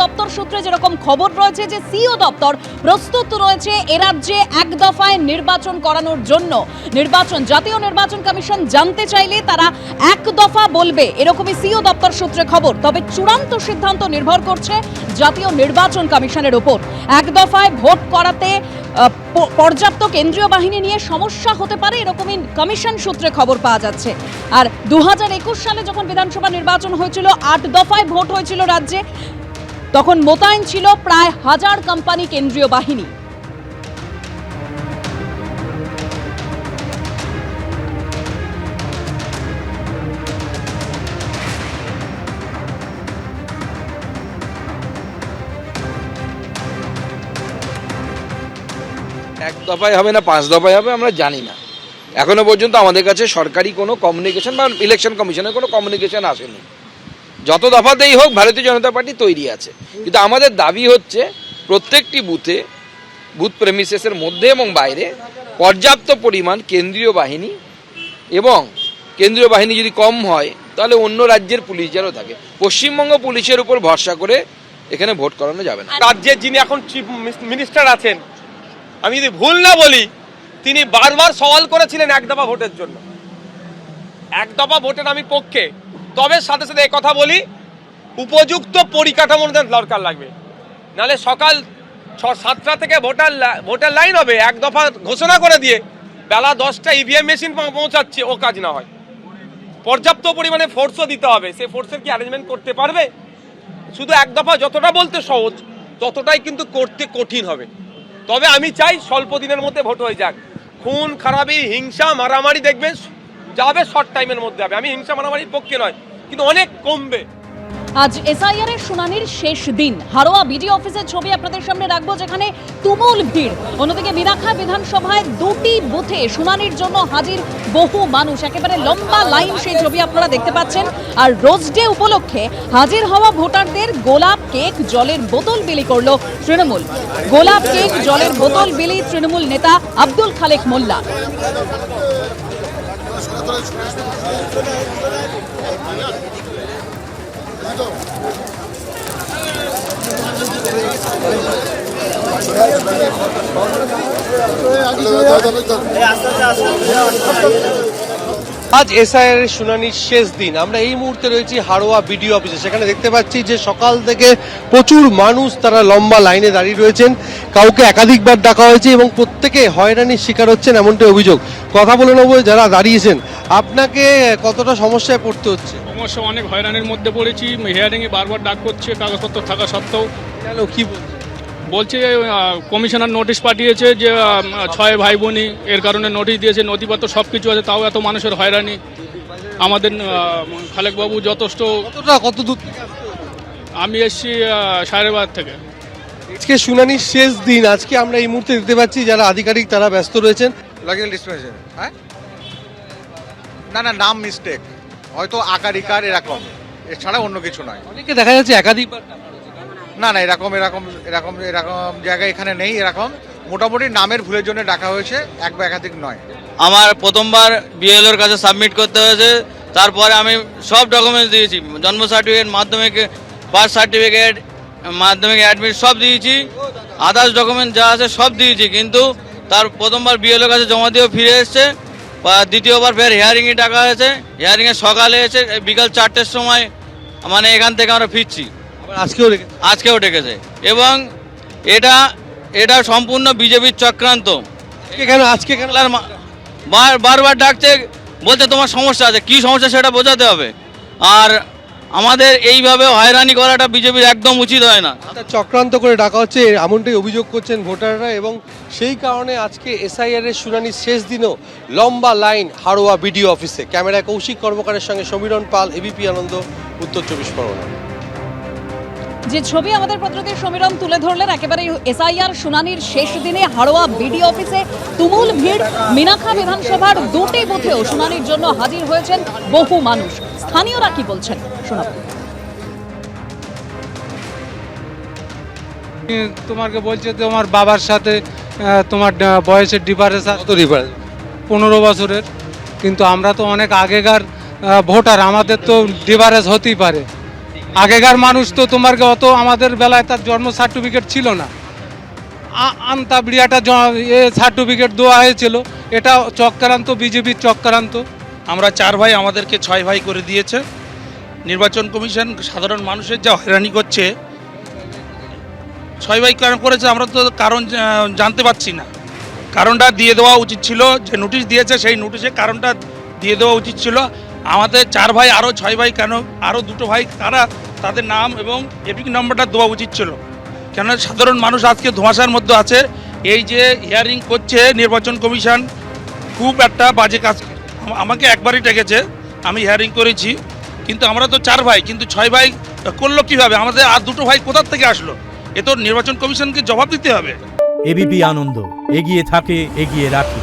দপ্তর সূত্রে যেরকম খবর রয়েছে যে সিইও দপ্তর প্রস্তুত রয়েছে এ রাজ্যে এক দফায় নির্বাচন করানোর জন্য। জাতীয় নির্বাচন কমিশন জানতে চাইলে তারা এক দফা বলবে, এরকমই সিইও দপ্তর সূত্রে খবর। তবে চূড়ান্ত সিদ্ধান্ত নির্ভর করছে জাতীয় নির্বাচন কমিশনের উপর। এক দফায় ভোট করাতে পর্যাপ্ত কেন্দ্রীয় বাহিনী নিয়ে সমস্যা হতে পারে, এরকমই কমিশন সূত্রে খবর পাওয়া যাচ্ছে। আর 2021 সালে যখন বিধানসভা নির্বাচন হয়েছিল, 8 দফায় ভোট হয়েছিল রাজ্যে, তখন মোতায়েন ছিল প্রায় 1000 কোম্পানি কেন্দ্রীয় বাহিনী। এক দফায় হবে না 5 দফায় হবে আমরা জানি না। এখনো পর্যন্ত আমাদের কাছে সরকারি কোনো কমিউনিকেশন বা ইলেকশন কমিশনের কোনো কমিউনিকেশন আসেনি। যত দফাতেই হোক ভারতীয় জনতা পার্টি তৈরি আছে, কিন্তু আমাদের দাবি হচ্ছে প্রত্যেকটি বুথ প্রেমিসেসের মধ্যে এবং বাইরে পর্যাপ্ত পরিমাণ কেন্দ্রীয় বাহিনী, এবং কেন্দ্রীয় বাহিনী যদি কম হয় তাহলে অন্য রাজ্যের পুলিশ যেন থাকে। পশ্চিমবঙ্গ পুলিশের উপর ভরসা করে এখানে ভোট করানো যাবে না। রাজ্যের যিনি এখন চিফ মিনিস্টার আছেন, আমি যদি ভুল না বলি, তিনি বারবার সওয়াল করেছিলেন এক দফা ভোটের জন্য। এক দফা ভোটের আমি পক্ষে, তবে সাথে সাথে এই কথা বলি, উপযুক্ত পরিকাঠামোর দরকার লাগবে। নাহলে সকাল 6-7টা থেকে ভোটার লাইন হবে, এক দফা ঘোষণা করে দিয়ে বেলা 10টা ইভিএম মেশিন পৌঁছাচ্ছে, ও কাজ না হয়। পর্যাপ্ত পরিমাণে ফোর্সও দিতে হবে, সেই ফোর্সের কি অ্যারেঞ্জমেন্ট করতে পারবে? শুধু এক দফা যতটা বলতে সহজ, ততটাই কিন্তু করতে কঠিন হবে। তবে আমি চাই স্বল্প দিনের মধ্যে ভোট হয়ে যাক। খুন খারাপি, হিংসা, মারামারি দেখবে যাবে শর্ট টাইমের মধ্যে হবে। আমি হিংসা মারামারির পক্ষে নয়, কিন্তু অনেক কমবে। আজ এসআইআর এর শুনানির শেষ দিন। হারোয়া বিডিও অফিসের ছবি আপনাদের সামনে রাখবো, যেখানে তুমুল ভিড়। অন্যদিকে বিরাখা বিধানসভায় 2টি বুথে শুনানির জন্য হাজির বহু মানুষ, একেবারে লম্বা লাইন, সেই ছবি আপনারা দেখতে পাচ্ছেন। আর রোজ ডে উপলক্ষে হাজির হওয়া ভোটারদের গোলাপ, কেক, জলের বোতল বিলি করলো তৃণমূল। গোলাপ, কেক, জলের বোতল বিলি তৃণমূল নেতা আব্দুল খালেক মোল্লা। আজ এসআইআর এর শুনানির শেষ দিন। আমরা এই মুহূর্তে রয়েছি হারোয়া বিডিও অফিসে। সেখানে দেখতে পাচ্ছি যে সকাল থেকে প্রচুর মানুষ তারা লম্বা লাইনে দাঁড়িয়ে রয়েছেন। কাউকে একাধিকবার ডাকা হয়েছে এবং প্রত্যেকে হয়রানির শিকার হচ্ছেন, এমনটাই অভিযোগ। কথা বলে নেবো যারা দাঁড়িয়েছেন, আপনাকে কতটা সমস্যায় পড়তে হচ্ছে? সমস্যা অনেক, হয়রানির মধ্যে পড়েছি। হিয়ারিংয়ে বারবার ডাক করছে, কাগজপত্র থাকা সত্ত্বেও। কেন, কি বলছে? বলছে কমিশনার নোটিশ পাঠিয়েছে যে 6 ভাই বোনই, এর কারণে নোটিশ দিয়েছে, নথিপত্র সব কিছু আছে, তাও এত মানুষের হয়রানি। আমাদের খালেকবাবু যথেষ্ট। কত দূর থেকে? আমি এসেছি সাহেবাদ থেকে। আজকে শুনানির শেষ দিন। আজকে আমরা এই মুহূর্তে দেখতে পাচ্ছি যারা আধিকারিক তারা ব্যস্ত রয়েছেন। লজিক্যাল ডিসপেন্সেশন, হ্যাঁ, না নাম মিস্টেক, হয়তো আকার ইকার এরকম, এছাড়া অন্য কিছু নয়। অনেকে দেখা যাচ্ছে একাধিকবার। না এরকম জায়গায় এখানে নেই। এরকম মোটামুটি নামের ভুলের জন্য ডাকা হয়েছে, এক বা একাধিক নয়। আমার প্রথমবার বিএলওর কাছে সাবমিট করতে হয়েছে, তারপরে আমি সব ডকুমেন্টস দিয়েছি, জন্ম সার্টিফিকেট, মাধ্যমিক পাস সার্টিফিকেট, মাধ্যমিক অ্যাডমিট সব দিয়েছি, আদার্স ডকুমেন্ট যা আছে সব দিয়েছি, কিন্তু তার প্রথমবার বিএলওর কাছে জমা দিয়ে ফিরে এসছে। দ্বিতীয়বার ফের হিয়ারিংয়ে ডাকা হয়েছে, হিয়ারিংয়ে সকালে এসে বিকাল 4টের সময় মানে এখান থেকে আমরা ফিরছি। আজকেও ডেকেছে, এবং এটা সম্পূর্ণ বিজেপির চক্রান্ত। আজকে কেন বারবার ডাকছে, বলছে তোমার সমস্যা আছে, কি সমস্যা সেটা বোঝাতে হবে। আর আমাদের এইভাবে হয়রানি করাটা বিজেপির একদম উচিত হয় না। চক্রান্ত করে ডাকা হচ্ছে, এমনটাই অভিযোগ করছেন ভোটাররা, এবং সেই কারণে আজকে এসআইআর এর শুনানির শেষ দিনও লম্বা লাইন হারোয়া বিডিও অফিসে। ক্যামেরায় কৌশিক কর্মকারের সঙ্গে সমীরণ পাল, এবিপি আনন্দ, উত্তর 24 পরগনা। যে ছবি আমাদের প্রতিনিধি সমীরণ তুলে ধরলেন, একেবারে এসআইআর শুনানির শেষ দিনে হারোয়া বিডিও অফিসে তুমুল ভিড়। বিরাখা বিধানসভার 2টি বুথেও শুনানির জন্য হাজির হয়েছেন বহু মানুষ। স্থানীয়রা কি বলছেন শোনাবো। তোমাকে বলছে তোমার বাবার সাথে তোমার বয়সের ডিফারেন্স, 15 বছরের, কিন্তু আমরা তো অনেক আগেকার ভোটার, আমাদের তো ডিফারেন্স হতেই পারে। আগেকার মানুষ তো তোমার অত আমাদের বেলায় তার জন্ম সার্টিফিকেট ছিল না, আনতা বিড়িয়াটা সার্টিফিকেট দেওয়া হয়েছিল। এটা চক্রান্ত, বিজেপির চক্রান্ত। আমরা 4 ভাই, আমাদেরকে 6 ভাই করে দিয়েছে নির্বাচন কমিশন। সাধারণ মানুষের যা হয়রানি করছে, 6 ভাই কারণ করেছে, আমরা তো কারণ জানতে পারছি না। কারণটা দিয়ে দেওয়া উচিত ছিল, যে নোটিশ দিয়েছে সেই নোটিশে কারণটা দিয়ে দেওয়া উচিত ছিল। আমাদের 4 ভাই আরও 6 ভাই কেন, আরও 2 ভাই তারা তাদের নাম এবং এপিক নম্বরটা দেওয়া উচিত ছিল। কেন সাধারণ মানুষ আজকে ধোঁয়াশার মধ্যে আছে। এই যে হিয়ারিং করছে নির্বাচন কমিশন, খুব একটা বাজে কাজ। আমাকে একবারই ডেকেছে, আমি হিয়ারিং করেছি, কিন্তু আমরা তো 4 ভাই, কিন্তু 6 ভাই করলো কীভাবে? আমাদের আর 2 ভাই কোথার থেকে আসলো? এ তো নির্বাচন কমিশনকে জবাব দিতে হবে। এবিপি আনন্দ, এগিয়ে থাকে, এগিয়ে রাখে।